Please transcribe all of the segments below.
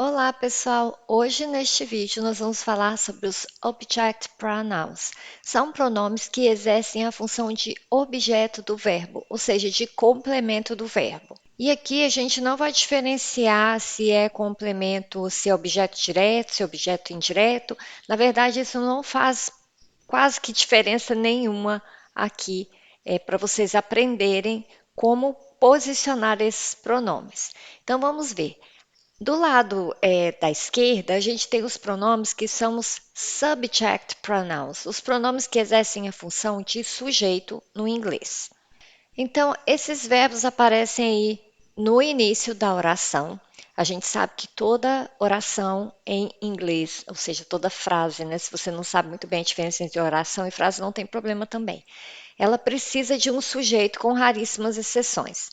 Olá, pessoal! Hoje neste vídeo nós vamos falar sobre os Object Pronouns. São pronomes que exercem a função de objeto do verbo, ou seja, de complemento do verbo. E aqui a gente não vai diferenciar se é complemento, se é objeto direto, se é objeto indireto. Na verdade, isso não faz quase que diferença nenhuma aqui, para vocês aprenderem como posicionar esses pronomes. Então vamos ver. Do lado da esquerda, a gente tem os pronomes que são os subject pronouns, os pronomes que exercem a função de sujeito no inglês. Então, esses verbos aparecem aí no início da oração. A gente sabe que toda oração em inglês, ou seja, toda frase, né? Se você não sabe muito bem a diferença entre oração e frase, não tem problema também. Ela precisa de um sujeito com raríssimas exceções.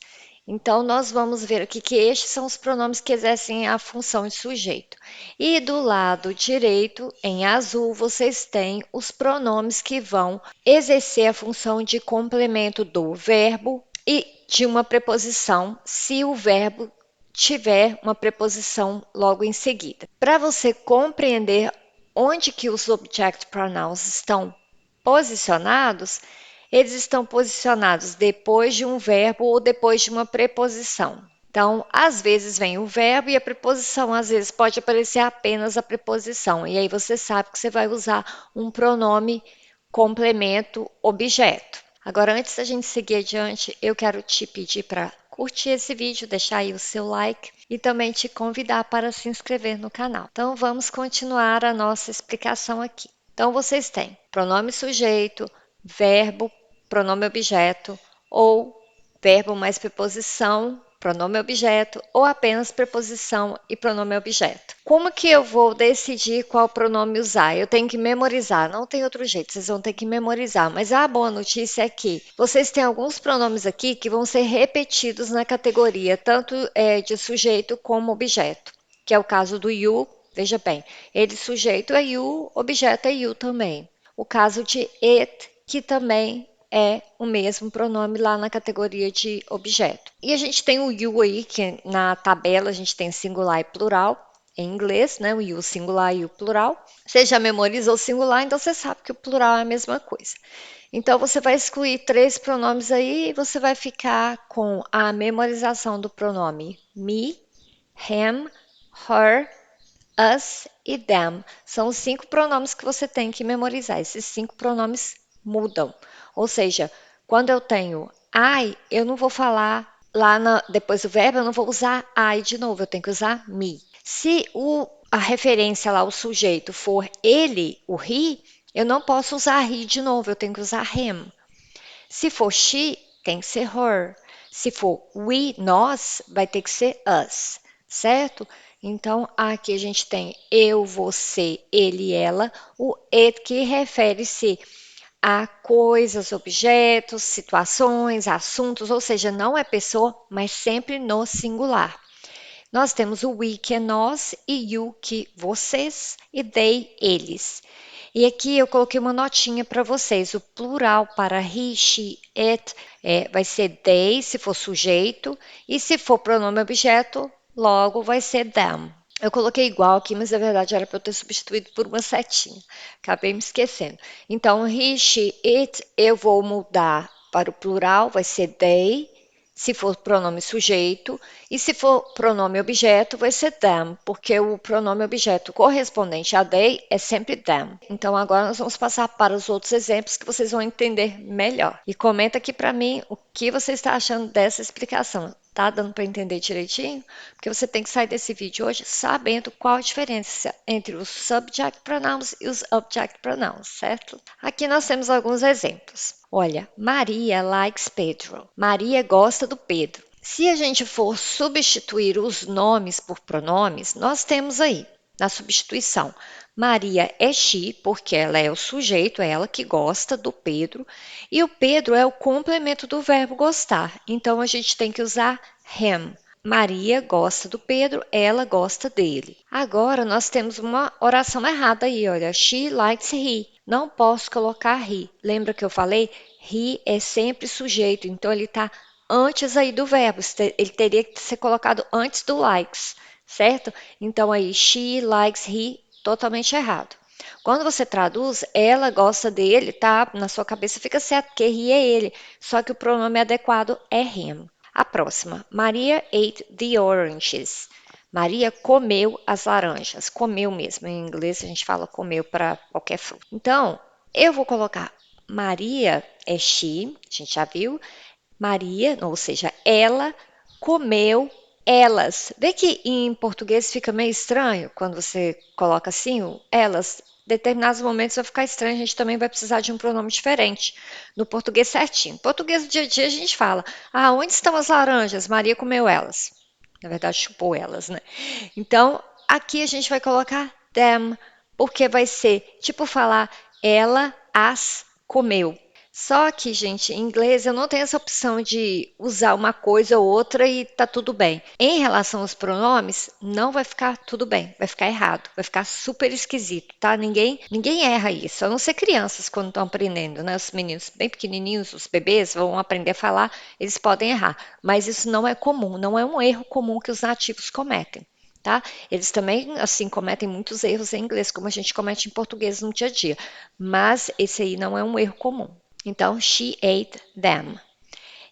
Então, nós vamos ver aqui que estes são os pronomes que exercem a função de sujeito. E do lado direito, em azul, vocês têm os pronomes que vão exercer a função de complemento do verbo e de uma preposição, se o verbo tiver uma preposição logo em seguida. Para você compreender onde que os object pronouns estão posicionados, eles estão posicionados depois de um verbo ou depois de uma preposição. Então, às vezes vem o verbo e a preposição, às vezes pode aparecer apenas a preposição. E aí você sabe que você vai usar um pronome complemento objeto. Agora, antes da gente seguir adiante, eu quero te pedir para curtir esse vídeo, deixar aí o seu like e também te convidar para se inscrever no canal. Então, vamos continuar a nossa explicação aqui. Então, vocês têm pronome sujeito, verbo, pronome objeto ou verbo mais preposição, pronome objeto ou apenas preposição e pronome objeto. Como que eu vou decidir qual pronome usar? Eu tenho que memorizar, não tem outro jeito, vocês vão ter que memorizar. Mas a boa notícia é que vocês têm alguns pronomes aqui que vão ser repetidos na categoria, tanto de sujeito como objeto, que é o caso do you. Veja bem, ele sujeito é you, objeto é you também. O caso de it, que também é o mesmo pronome lá na categoria de objeto. E a gente tem o you aí, que na tabela a gente tem singular e plural, em inglês, né? O you singular e o plural. Você já memorizou o singular, então você sabe que o plural é a mesma coisa. Então você vai excluir três pronomes aí e você vai ficar com a memorização do pronome me, him, her, us e them. São os 5 pronomes que você tem que memorizar. Esses 5 pronomes mudam. Ou seja, quando eu tenho I, eu não vou falar depois do verbo, eu não vou usar I de novo, eu tenho que usar me. Se a referência lá, o sujeito, for ele, o he, eu não posso usar he de novo, eu tenho que usar him. Se for she, tem que ser her. Se for we, nós, vai ter que ser us, certo? Então, aqui a gente tem eu, você, ele, ela, o it que refere-se a coisas, objetos, situações, assuntos, ou seja, não é pessoa, mas sempre no singular. Nós temos o we, que é nós, e you, que vocês, e they, eles. E aqui eu coloquei uma notinha para vocês. O plural para he, she, it vai ser they, se for sujeito, e se for pronome objeto, logo vai ser them. Eu coloquei igual aqui, mas na verdade era para eu ter substituído por uma setinha. Acabei me esquecendo. Então, he, she, it, eu vou mudar para o plural, vai ser they, se for pronome sujeito, e se for pronome objeto, vai ser them, porque o pronome objeto correspondente a they é sempre them. Então, agora nós vamos passar para os outros exemplos que vocês vão entender melhor. E comenta aqui para mim o que você está achando dessa explicação. Tá dando para entender direitinho? Porque você tem que sair desse vídeo hoje sabendo qual a diferença entre os subject pronouns e os object pronouns, certo? Aqui nós temos alguns exemplos. Olha, Maria likes Pedro. Maria gosta do Pedro. Se a gente for substituir os nomes por pronomes, nós temos aí, na substituição, Maria é she, porque ela é o sujeito, é ela que gosta do Pedro, e o Pedro é o complemento do verbo gostar. Então a gente tem que usar him. Maria gosta do Pedro, ela gosta dele. Agora nós temos uma oração errada aí, olha. She likes he. Não posso colocar he. Lembra que eu falei? He é sempre sujeito, então ele está antes aí do verbo. Ele teria que ser colocado antes do likes, certo? Então aí, she likes he, totalmente errado. Quando você traduz, ela gosta dele, tá? Na sua cabeça fica certo, porque he é ele. Só que o pronome adequado é him. A próxima. Maria ate the oranges. Maria comeu as laranjas. Comeu mesmo. Em inglês a gente fala comeu para qualquer fruta. Então, eu vou colocar Maria é she, a gente já viu. Maria, ou seja, ela comeu elas. Vê que em português fica meio estranho quando você coloca assim, o elas. Determinados momentos vai ficar estranho, a gente também vai precisar de um pronome diferente. No português certinho. No português do dia a dia a gente fala: Ah, onde estão as laranjas? Maria comeu elas. Na verdade, chupou elas, né? Então, aqui a gente vai colocar them, porque vai ser tipo falar ela as comeu. Só que, gente, em inglês eu não tenho essa opção de usar uma coisa ou outra e tá tudo bem. Em relação aos pronomes, não vai ficar tudo bem, vai ficar errado, vai ficar super esquisito, tá? Ninguém erra isso, a não ser crianças quando estão aprendendo, né? Os meninos bem pequenininhos, os bebês vão aprender a falar, eles podem errar, mas isso não é comum, não é um erro comum que os nativos cometem. Tá? Eles também, assim, cometem muitos erros em inglês, como a gente comete em português no dia a dia, mas esse aí não é um erro comum. Então, she ate them.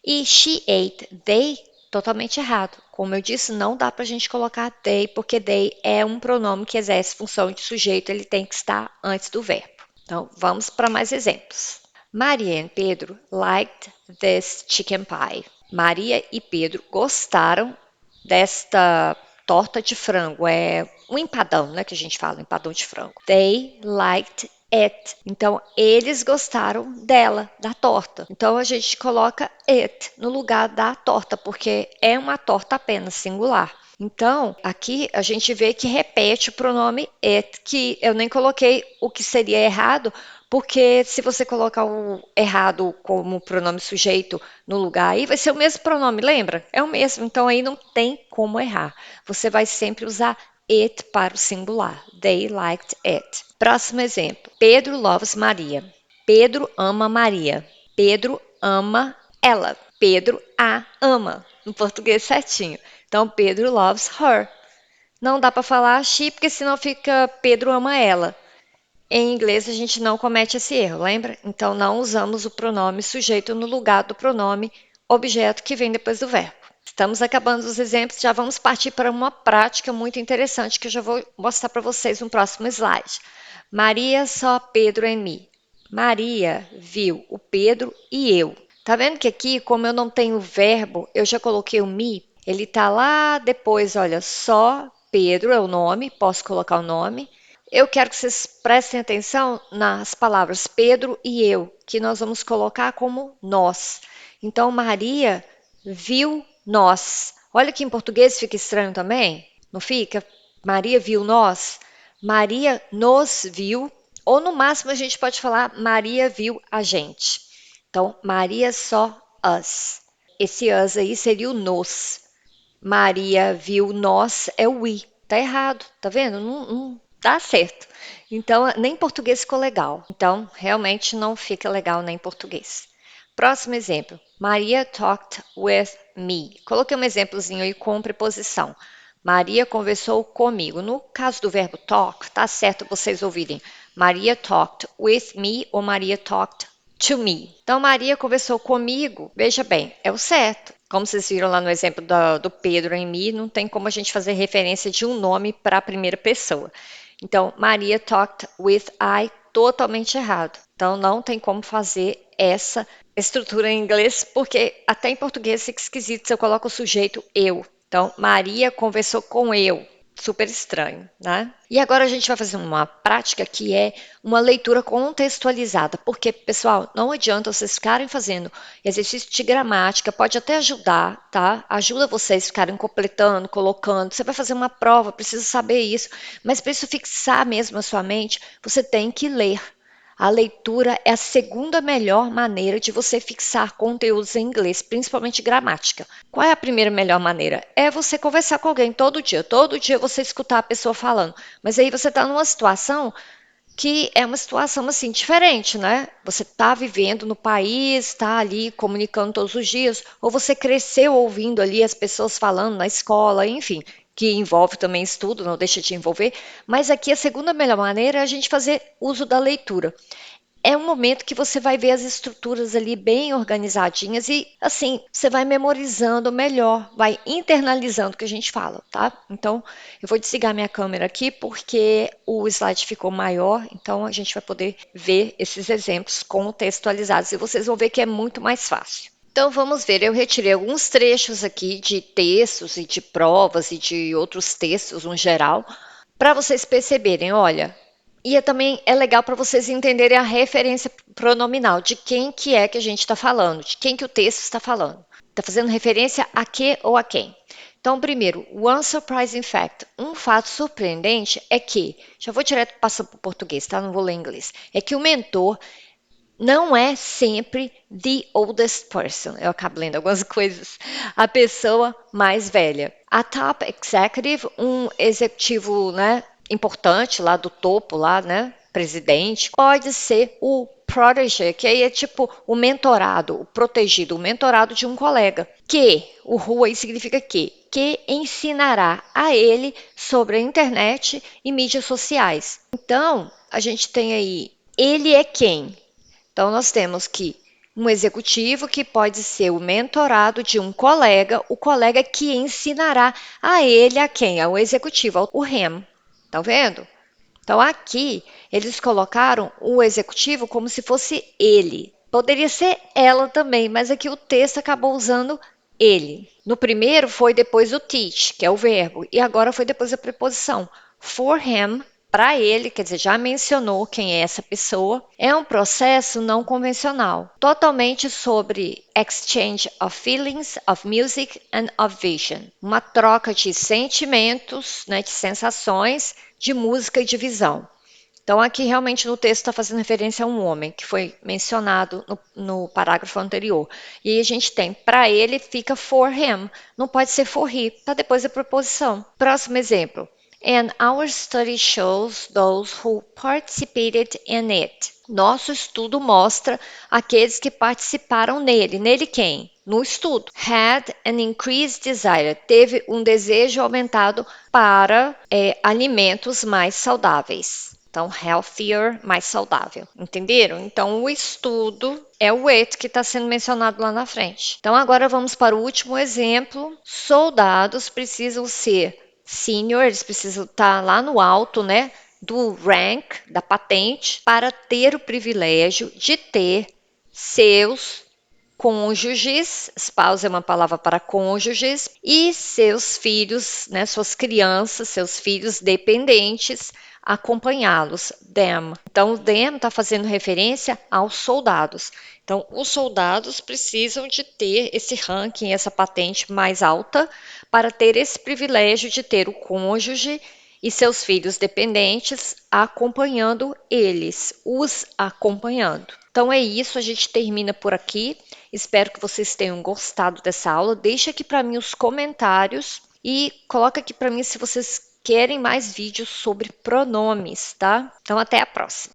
E she ate they, totalmente errado. Como eu disse, não dá para a gente colocar they, porque they é um pronome que exerce função de sujeito, ele tem que estar antes do verbo. Então, vamos para mais exemplos. Maria e Pedro liked this chicken pie. Maria e Pedro gostaram desta torta de frango. É um empadão, né, que a gente fala, um empadão de frango. They liked it. Então, eles gostaram dela, da torta. Então, a gente coloca it no lugar da torta, porque é uma torta apenas singular. Então, aqui a gente vê que repete o pronome it, que eu nem coloquei o que seria errado, porque se você colocar o errado como pronome sujeito no lugar aí, vai ser o mesmo pronome, lembra? É o mesmo, então aí não tem como errar. Você vai sempre usar it para o singular. They liked it. Próximo exemplo. Pedro loves Maria. Pedro ama Maria. Pedro ama ela. Pedro a ama. No português certinho. Então, Pedro loves her. Não dá para falar she, porque senão fica Pedro ama ela. Em inglês a gente não comete esse erro, lembra? Então não usamos o pronome sujeito no lugar do pronome objeto que vem depois do verbo. Estamos acabando os exemplos, já vamos partir para uma prática muito interessante que eu já vou mostrar para vocês no próximo slide. Maria saw Pedro and me. Maria viu o Pedro e eu. Tá vendo que aqui, como eu não tenho verbo, eu já coloquei o me, ele tá lá depois, olha, só Pedro é o nome, posso colocar o nome. Eu quero que vocês prestem atenção nas palavras Pedro e eu, que nós vamos colocar como nós. Então, Maria viu nós. Olha que em português fica estranho também, não fica? Maria viu nós. Maria nos viu, ou no máximo a gente pode falar Maria viu a gente. Então, Maria saw us. Esse us aí seria o nos. Maria viu nós é o we. Tá errado, tá vendo? Não dá certo. Então, nem em português ficou legal. Então, realmente não fica legal nem em português. Próximo exemplo. Maria talked with me. Coloquei um exemplozinho aí com preposição. Maria conversou comigo. No caso do verbo talk, tá certo vocês ouvirem Maria talked with me ou Maria talked to me. Então, Maria conversou comigo. Veja bem, é o certo. Como vocês viram lá no exemplo do Pedro em mim, não tem como a gente fazer referência de um nome para a primeira pessoa. Então, Maria talked with I, totalmente errado. Então, não tem como fazer essa estrutura em inglês, porque até em português fica esquisito se eu coloco o sujeito eu. Então, Maria conversou com eu. Super estranho, né? E agora a gente vai fazer uma prática que é uma leitura contextualizada, porque, pessoal, não adianta vocês ficarem fazendo exercício de gramática, pode até ajudar, tá? Ajuda vocês ficarem completando, colocando. Você vai fazer uma prova, precisa saber isso, mas para isso fixar mesmo a sua mente, você tem que ler. A leitura é a segunda melhor maneira de você fixar conteúdos em inglês, principalmente gramática. Qual é a primeira melhor maneira? É você conversar com alguém todo dia você escutar a pessoa falando. Mas aí você está numa situação que é uma situação assim diferente, né? Você está vivendo no país, está ali comunicando todos os dias, ou você cresceu ouvindo ali as pessoas falando na escola, enfim. que envolve também estudo, não deixa de envolver, mas aqui a segunda melhor maneira é a gente fazer uso da leitura. É um momento que você vai ver as estruturas ali bem organizadinhas e, assim, você vai memorizando melhor, vai internalizando o que a gente fala, tá? Então, eu vou desligar minha câmera aqui porque o slide ficou maior, então a gente vai poder ver esses exemplos contextualizados e vocês vão ver que é muito mais fácil. Então, vamos ver, eu retirei alguns trechos aqui de textos e de provas e de outros textos no geral, para vocês perceberem, olha, e também é legal para vocês entenderem a referência pronominal, de quem que é que a gente está falando, de quem que o texto está falando. Está fazendo referência a que ou a quem. Então, primeiro, one surprising fact. Um fato surpreendente é que, já vou direto passar para o português, tá? Não vou ler em inglês. É que o mentor não é sempre the oldest person. Eu acabo lendo algumas coisas. A pessoa mais velha. A top executive, um executivo, né, importante lá do topo, lá, né, presidente, pode ser o protege, que aí é tipo o mentorado, o protegido, o mentorado de um colega. O who aí significa que ensinará a ele sobre a internet e mídias sociais. Então, a gente tem aí, ele é quem? Então, nós temos que um executivo que pode ser o mentorado de um colega, o colega que ensinará a ele a quem? Ao executivo, o him. Tá vendo? Então, aqui, eles colocaram o executivo como se fosse ele. Poderia ser ela também, mas aqui o texto acabou usando ele. No primeiro foi depois o teach, que é o verbo, e agora foi depois a preposição. For him, para ele, quer dizer, já mencionou quem é essa pessoa, é um processo não convencional, totalmente sobre exchange of feelings, of music and of vision, uma troca de sentimentos, né, de sensações, de música e de visão. Então, aqui realmente no texto está fazendo referência a um homem, que foi mencionado no parágrafo anterior. E aí a gente tem, para ele fica for him, não pode ser for he, está depois da preposição. Próximo exemplo. And our study shows those who participated in it. Nosso estudo mostra aqueles que participaram nele. Nele quem? No estudo. Had an increased desire. Teve um desejo aumentado para alimentos mais saudáveis. Então, healthier, mais saudável. Entenderam? Então, o estudo é o it que está sendo mencionado lá na frente. Então, agora vamos para o último exemplo. Soldados precisam ser senior, eles precisam estar lá no alto, né? Do rank, da patente, para ter o privilégio de ter seus cônjuges, spouse é uma palavra para cônjuges, e seus filhos, né, suas crianças, seus filhos dependentes, acompanhá-los, them. Então, o them está fazendo referência aos soldados. Então, os soldados precisam de ter esse ranking, essa patente mais alta, para ter esse privilégio de ter o cônjuge e seus filhos dependentes acompanhando eles, os acompanhando. Então é isso, a gente termina por aqui. Espero que vocês tenham gostado dessa aula. Deixa aqui para mim os comentários e coloca aqui para mim se vocês querem mais vídeos sobre pronomes, tá? Então até a próxima.